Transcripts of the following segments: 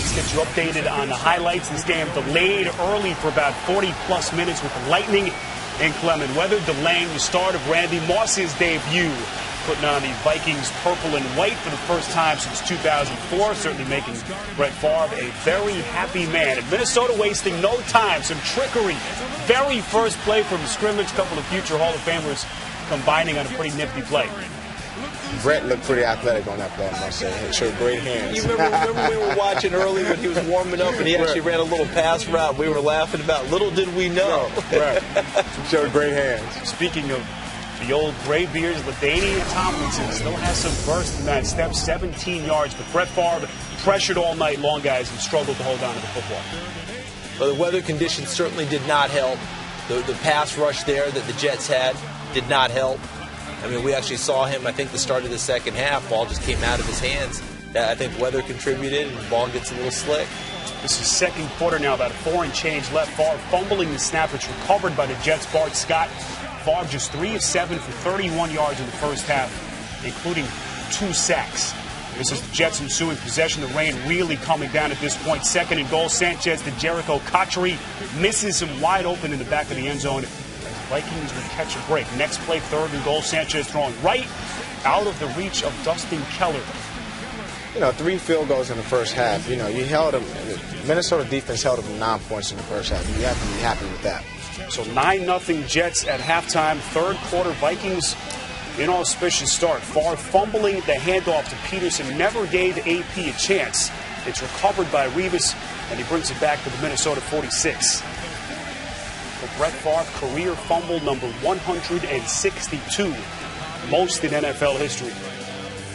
let's get you updated on the highlights. This game delayed early for about 40-plus minutes with the lightning inclement weather, delaying the start of Randy Moss's debut, putting on the Vikings purple and white for the first time since 2004, certainly making Brett Favre a very happy man. And Minnesota wasting no time, some trickery. Very first play from the scrimmage, couple of future Hall of Famers combining on a pretty nifty play. Brett looked pretty athletic on that play, I must say. He showed great hands. You remember we were watching early when he was warming up and he actually ran a little pass route we were laughing about. Little did we know. Right. He showed great hands. Speaking of the old graybeards, LaDainian Tomlinson still has some burst in that step, 17 yards. But Brett Favre pressured all night long, guys, and struggled to hold on to the football. Well, the weather conditions certainly did not help. The pass rush there that the Jets had did not help. I mean, we actually saw him, I think, the start of the second half. Ball just came out of his hands. I think weather contributed, and the ball gets a little slick. This is second quarter now, about 4 and change left. Favre fumbling the snap. It's recovered by the Jets' Bart Scott. Favre just 3 of 7 for 31 yards in the first half, including 2 sacks. This is the Jets' ensuing possession. The rain really coming down at this point. Second and goal. Sanchez to Jericho Cotchery misses him wide open in the back of the end zone. Vikings would catch a break. Next play, third and goal. Sanchez throwing right out of the reach of Dustin Keller. 3 field goals in the first half. You held them. Minnesota defense held them to 9 points in the first half. You have to be happy with that. So 9-0 Jets at halftime. Third quarter, Vikings inauspicious start. Favre fumbling the handoff to Peterson. Never gave AP a chance. It's recovered by Revis, and he brings it back to the Minnesota 46. For Brett Favre, career fumble number 162, most in NFL history.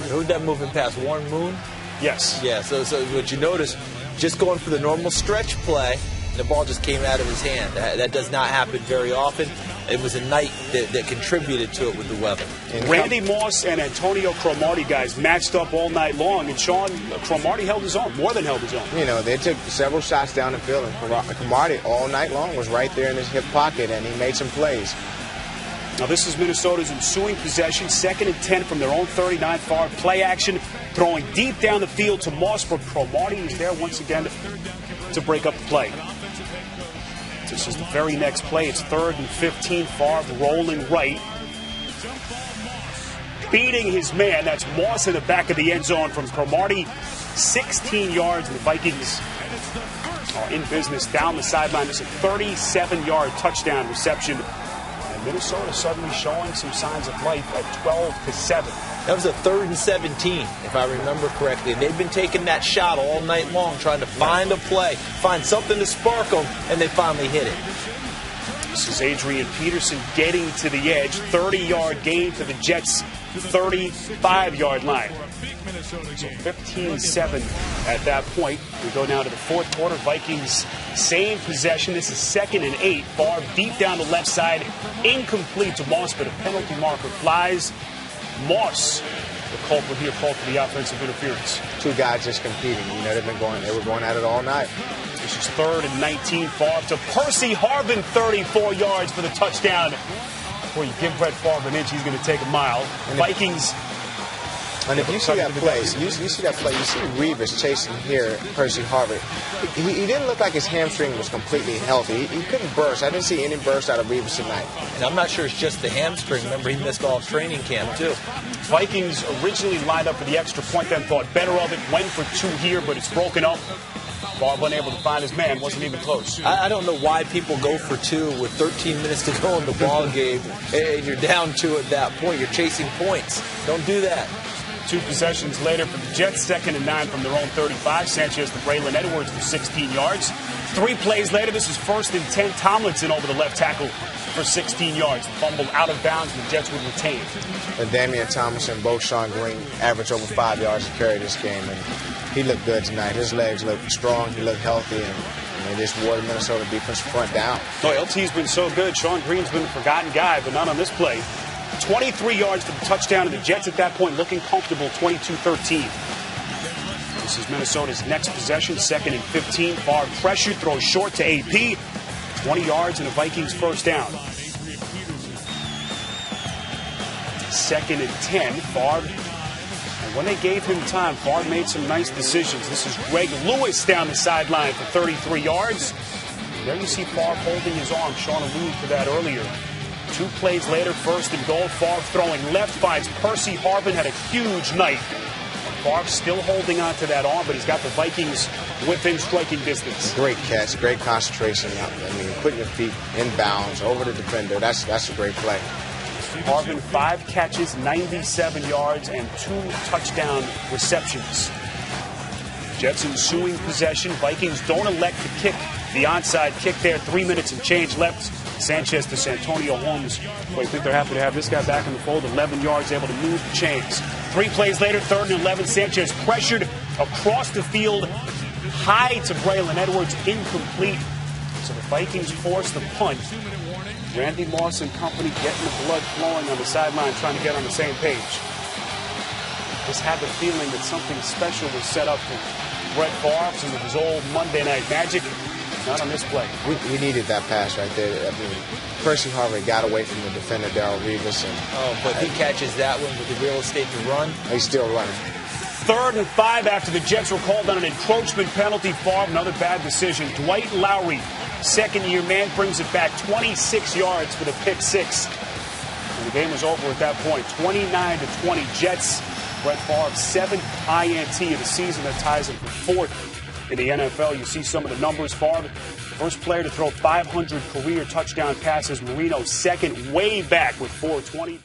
Who'd that moving past? Warren Moon? Yes. Yeah, so what you notice, just going for the normal stretch play, the ball just came out of his hand. That does not happen very often. It was a night that contributed to it with the weather. Randy Moss and Antonio Cromartie, guys, matched up all night long, and Sean, Cromartie held his own, more than held his own. They took several shots down the field, and Cromartie all night long was right there in his hip pocket, and he made some plays. Now this is Minnesota's ensuing possession, 2nd and 10 from their own 39. Favre play action, throwing deep down the field to Moss, but Cromartie is there once again to break up the play. This is the very next play. It's 3rd and 15. Favre rolling right, beating his man. That's Moss in the back of the end zone from Cromartie. 16 yards. The Vikings are in business down the sideline. This is a 37-yard touchdown reception. And Minnesota suddenly showing some signs of life at 12-7. That was a 3rd and 17, if I remember correctly. And they've been taking that shot all night long, trying to find a play, find something to spark them, and they finally hit it. This is Adrian Peterson getting to the edge. 30-yard gain to the Jets' 35-yard line. So 15-7 at that point. We go now to the fourth quarter. Vikings, same possession. This is 2nd and 8. Favre deep down the left side. Incomplete to Moss, but a penalty marker flies. Moss, the culprit here, called for the offensive interference. 2 guys just competing. They were going at it all night. This is 3rd and 19. Favre to Percy Harvin, 34 yards for the touchdown. Before you give Brett Favre an inch, he's going to take a mile. Vikings. And if you see that play, you see Revis chasing here, Percy Harvin. He didn't look like his hamstring was completely healthy. He couldn't burst. I didn't see any burst out of Revis tonight. And I'm not sure it's just the hamstring. Remember, he missed all training camp, too. Vikings originally lined up for the extra point, then thought better of it. Went for 2 here, but it's broken up. Favre unable to find his man. Wasn't even close. I don't know why people go for 2 with 13 minutes to go in the ball game, and you're down 2 at that point. You're chasing points. Don't do that. 2 possessions later for the Jets, 2nd and 9 from their own 35. Sanchez to Braylon Edwards for 16 yards. 3 plays later, this is 1st and 10. Tomlinson over the left tackle for 16 yards. Fumbled out of bounds, and the Jets would retain. And Damian Tomlinson, both Sean Green, averaged over 5 yards to carry this game, and he looked good tonight. His legs looked strong, he looked healthy, and they just wore the Minnesota defense front down. No, LT's been so good. Sean Green's been a forgotten guy, but not on this play. 23 yards for the touchdown, and the Jets at that point looking comfortable, 22-13. This is Minnesota's next possession, 2nd and 15. Favre pressure, throws short to AP. 20 yards and a Vikings first down. 2nd and 10. Favre When they gave him time, Favre made some nice decisions. This is Greg Lewis down the sideline for 33 yards. There you see Favre holding his arm. Sean alluded to that earlier. 2 plays later, 1st and goal. Favre throwing left, finds Percy Harvin, had a huge night. Favre still holding on to that arm, but he's got the Vikings within striking distance. Great catch, great concentration. I mean, putting your feet in bounds over the defender, that's a great play. Harvin, 5 catches, 97 yards, and 2 touchdown receptions. Jets ensuing possession. Vikings don't elect to kick the onside kick there. 3 minutes and change left. Sanchez to Santonio Holmes. Boy, I think they're happy to have this guy back in the fold. 11 yards, able to move the chains. 3 plays later, 3rd and 11. Sanchez pressured across the field. High to Braylon Edwards, incomplete. So the Vikings force the punt. Randy Moss and company getting the blood flowing on the sideline, trying to get on the same page. Just had the feeling that something special was set up for Brett Favre, some of his old Monday Night Magic. Not on this play. We needed that pass right there. I mean, Percy Harvin got away from the defender, Darrell Revis. But he catches that one with the real estate to run. He's still running. 3rd and 5 after the Jets were called on an encroachment penalty. Favre, another bad decision. Dwight Lowry, second-year man, brings it back 26 yards for the pick 6. And the game was over at that point. 29-20 Jets. Brett Favre's 7th INT of the season. That ties him for 4th in the NFL. You see some of the numbers. Favre, first player to throw 500 career touchdown passes. Marino second, way back with 420.